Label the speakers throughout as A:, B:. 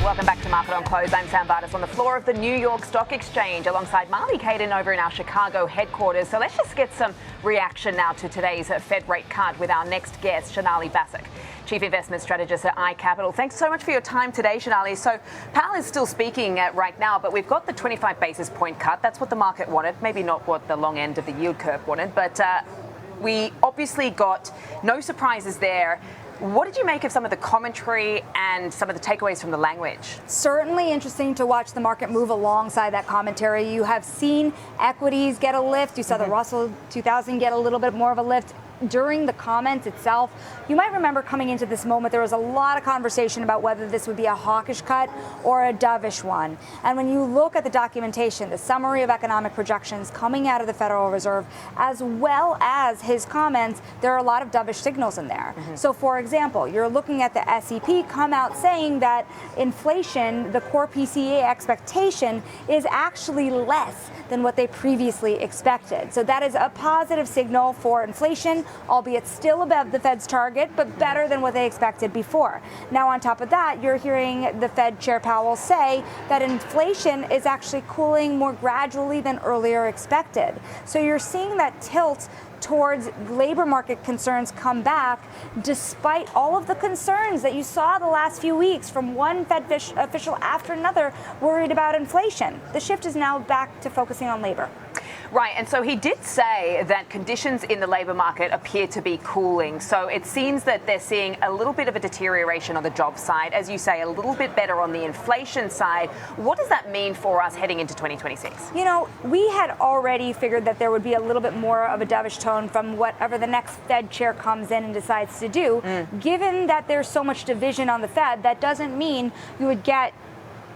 A: Welcome back to Market on Close. I'm Sam Vardas on the floor of the New York Stock Exchange alongside Marley Caden over in our Chicago headquarters. So let's just get some reaction now to today's Fed rate cut with our next guest, Sonali Basak, Chief Investment Strategist at iCapital. Thanks so much for your time today, Sonali. So Powell is still speaking right now, but we've got the 25 basis point cut. That's what the market wanted, maybe not what the long end of the yield curve wanted, but we obviously got no surprises there. What did you make of some of the commentary and some of the takeaways from the language?
B: Certainly interesting to watch the market move alongside that commentary. You have seen equities get a lift. You saw the Russell 2000 get a little bit more of a lift during the comments itself. You might remember coming into this moment, there was a lot of conversation about whether this would be a hawkish cut or a dovish one. And when you look at the documentation, the summary of economic projections coming out of the Federal Reserve, as well as his comments, there are a lot of dovish signals in there. So for example, you're looking at the SEP come out saying that inflation, the core PCE expectation, is actually less than what they previously expected. So that is a positive signal for inflation, albeit still above the Fed's target, but better than what they expected before. Now, on top of that, you're hearing the Fed Chair Powell say that inflation is actually cooling more gradually than earlier expected. So you're seeing that tilt towards labor market concerns come back, despite all of the concerns that you saw the last few weeks from one Fed official after another worried about inflation. The shift is now back to focusing on labor.
A: Right, and so he did say that conditions in the labour market appear to be cooling. So it seems that they're seeing a little bit of a deterioration on the job side, as you say, a little bit better on the inflation side. What does that mean for us heading into 2026?
B: You know, we had already figured that there would be a little bit more of a dovish tone from whatever the next Fed chair comes in and decides to do. Given that there's so much division on the Fed, that doesn't mean you would get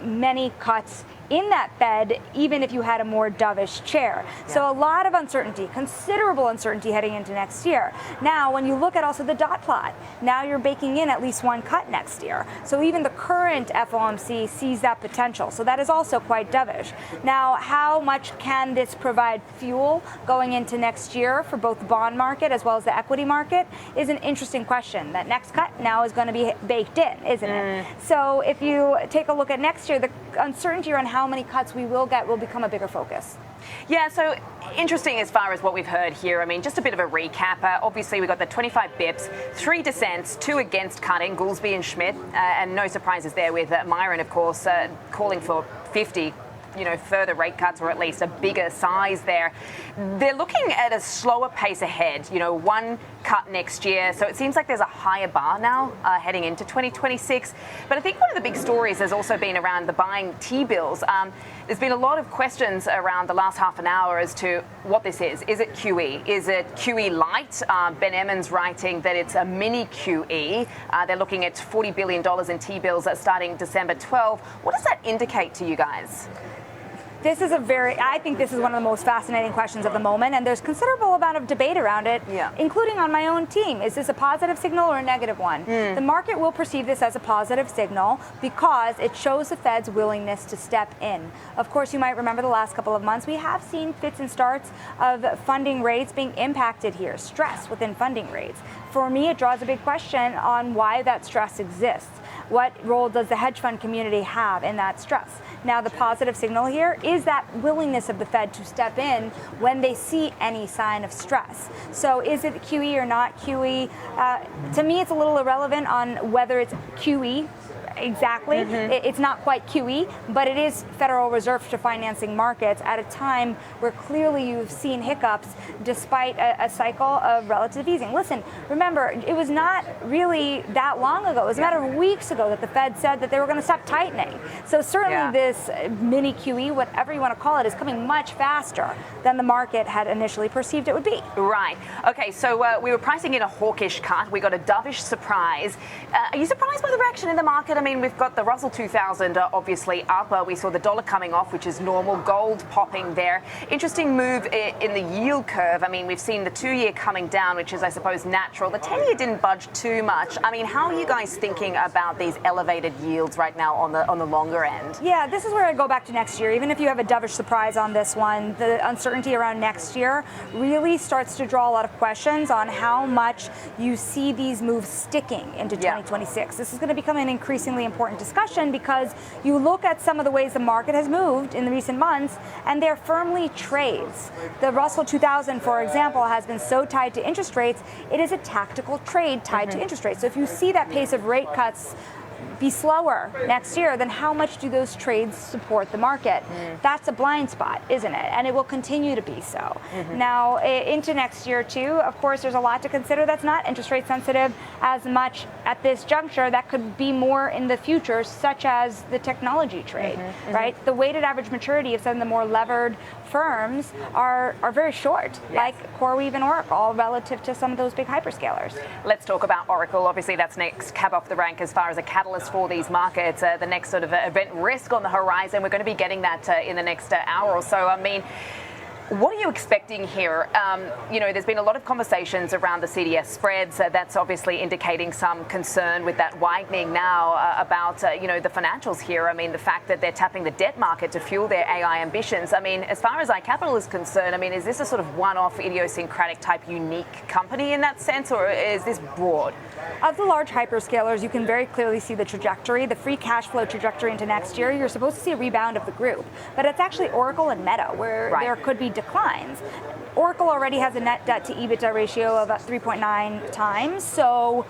B: many cuts in that Fed, even if you had a more dovish chair. So a lot of uncertainty, considerable uncertainty heading into next year. Now, when you look at also the dot plot, now you're baking in at least one cut next year. So even the current FOMC sees that potential. So that is also quite dovish. Now, how much can this provide fuel going into next year for both the bond market as well as the equity market is an interesting question. That next cut now is going to be baked in, isn't it? So if you take a look at next year, the uncertainty around how many cuts we will get will become a bigger focus.
A: Yeah, so interesting as far as what we've heard here. I mean, just a bit of a recap. Obviously, we got the 25 bips, 3 dissents, 2 against cutting, Goolsbee and Schmidt, and no surprises there with Myron, of course, calling for 50 further rate cuts, or at least a bigger size there. They're looking at a slower pace ahead, one cut next year. So it seems like there's a higher bar now heading into 2026. But I think one of the big stories has also been around the buying T-bills. There's been a lot of questions around the last half an hour as to what this is. Is it QE? Is it QE light? Ben Emmons writing that it's a mini QE. They're looking at $40 billion in T-bills starting December 12. What does that indicate to you guys?
B: I think this is one of the most fascinating questions of the moment, and there's considerable amount of debate around it, including on my own team. Is this a positive signal or a negative one? The market will perceive this as a positive signal because it shows the Fed's willingness to step in. Of course, you might remember the last couple of months, we have seen fits and starts of funding rates being impacted here, stress within funding rates. For me, it draws a big question on why that stress exists. What role does the hedge fund community have in that stress? Now, the positive signal here is that willingness of the Fed to step in when they see any sign of stress. So is it QE or not QE? To me, it's a little irrelevant on whether it's QE. Exactly. It's not quite QE, but it is Federal Reserve to financing markets at a time where clearly you've seen hiccups despite a cycle of relative easing. Listen, remember, it was not really that long ago. It was a matter of weeks ago that the Fed said that they were going to stop tightening. So certainly this mini QE, whatever you want to call it, is coming much faster than the market had initially perceived it would be.
A: Right. Okay, so we were pricing in a hawkish cut. We got a dovish surprise. Are you surprised by the reaction in the market? I mean, we've got the Russell 2000 obviously up. We saw the dollar coming off, which is normal. Gold popping there. Interesting move in the yield curve. I mean, we've seen the 2-year coming down, which is, I suppose, natural. The 10-year didn't budge too much. I mean, how are you guys thinking about these elevated yields right now on the longer end?
B: Yeah, this is where I go back to next year. Even if you have a dovish surprise on this one, the uncertainty around next year really starts to draw a lot of questions on how much you see these moves sticking into 2026. This is going to become an increasingly increasingly important discussion because you look at some of the ways the market has moved in the recent months, and they're firmly trades. The Russell 2000, for example, has been so tied to interest rates, it is a tactical trade tied to interest rates. So if you see that pace of rate cuts be slower next year, then how much do those trades support the market? That's a blind spot, isn't it? And it will continue to be so. Now, into next year, too, of course, there's a lot to consider that's not interest rate sensitive as much at this juncture. That could be more in the future, such as the technology trade, right? The weighted average maturity of some of the more levered firms are very short, like CoreWeave and Oracle, relative to some of those big hyperscalers.
A: Let's talk about Oracle. Obviously, that's next cab off the rank as far as a catalyst for these markets. The next sort of event risk on the horizon. We're going to be getting that in the next hour or so. I mean, what are you expecting here? There's been a lot of conversations around the CDS spreads. That's obviously indicating some concern with that widening now about, the financials here. I mean, the fact that they're tapping the debt market to fuel their AI ambitions. I mean, as far as iCapital is concerned, I mean, is this a sort of one-off idiosyncratic type unique company in that sense, or is this broad?
B: Of the large hyperscalers, you can very clearly see the trajectory, the free cash flow trajectory into next year. You're supposed to see a rebound of the group, but it's actually Oracle and Meta where there could be declines. Oracle already has a net debt to EBITDA ratio of 3.9 times, so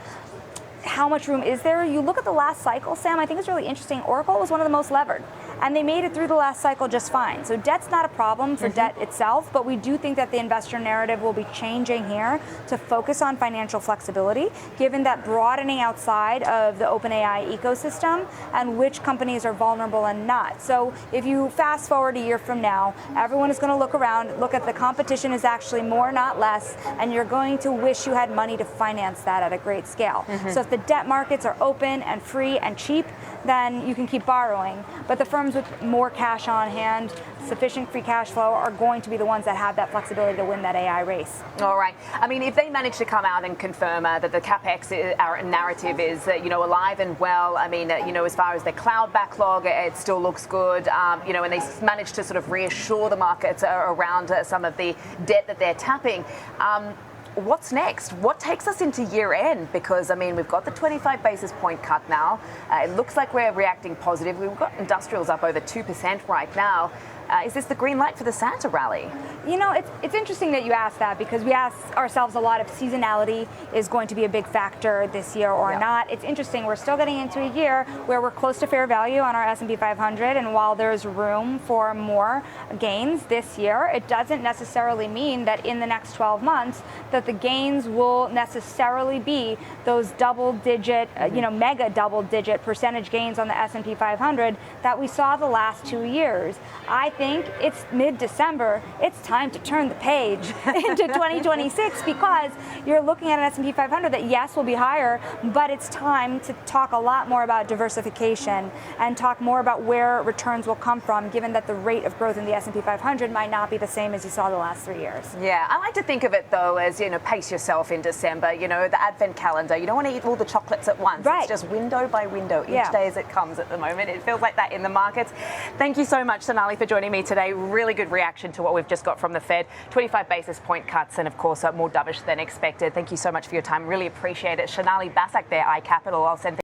B: how much room is there? You look at the last cycle, Sam, I think it's really interesting. Oracle was one of the most levered, and they made it through the last cycle just fine. So debt's not a problem for debt itself, but we do think that the investor narrative will be changing here to focus on financial flexibility, given that broadening outside of the OpenAI ecosystem and which companies are vulnerable and not. So if you fast forward a year from now, everyone is going to look around, look at the competition is actually more, not less, and you're going to wish you had money to finance that at a great scale. So if the debt markets are open and free and cheap, then you can keep borrowing. But the firms with more cash on hand, sufficient free cash flow, are going to be the ones that have that flexibility to win that AI race.
A: All right. I mean, if they manage to come out and confirm that the CapEx our narrative is, alive and well, I mean, as far as the cloud backlog, it still looks good, and they manage to sort of reassure the markets around some of the debt that they're tapping. What's next? What takes us into year end? Because, I mean, we've got the 25 basis point cut now. It looks like we're reacting positively. We've got industrials up over 2% right now. Is this the green light for the Santa rally?
B: It's interesting that you ask that, because we ask ourselves a lot if seasonality is going to be a big factor this year or not. It's interesting. We're still getting into a year where we're close to fair value on our S&P 500, and while there's room for more gains this year, it doesn't necessarily mean that in the next 12 months that the gains will necessarily be those double-digit, mega double-digit percentage gains on the S&P 500 that we saw the last 2 years. I think it's mid-December. It's time to turn the page into 2026, because you're looking at an S&P 500 that, yes, will be higher, but it's time to talk a lot more about diversification and talk more about where returns will come from, given that the rate of growth in the S&P 500 might not be the same as you saw the last 3 years.
A: Yeah, I like to think of it, though, as, pace yourself in December, the advent calendar. You don't want to eat all the chocolates at once.
B: Right.
A: It's just window by window, each day as it comes at the moment. It feels like that in the markets. Thank you so much, Sonali, for joining me today. Really good reaction to what we've just got from the Fed. 25 basis point cuts and, of course, more dovish than expected. Thank you so much for your time. Really appreciate it. Sonali Basak there, iCapital. I'll send things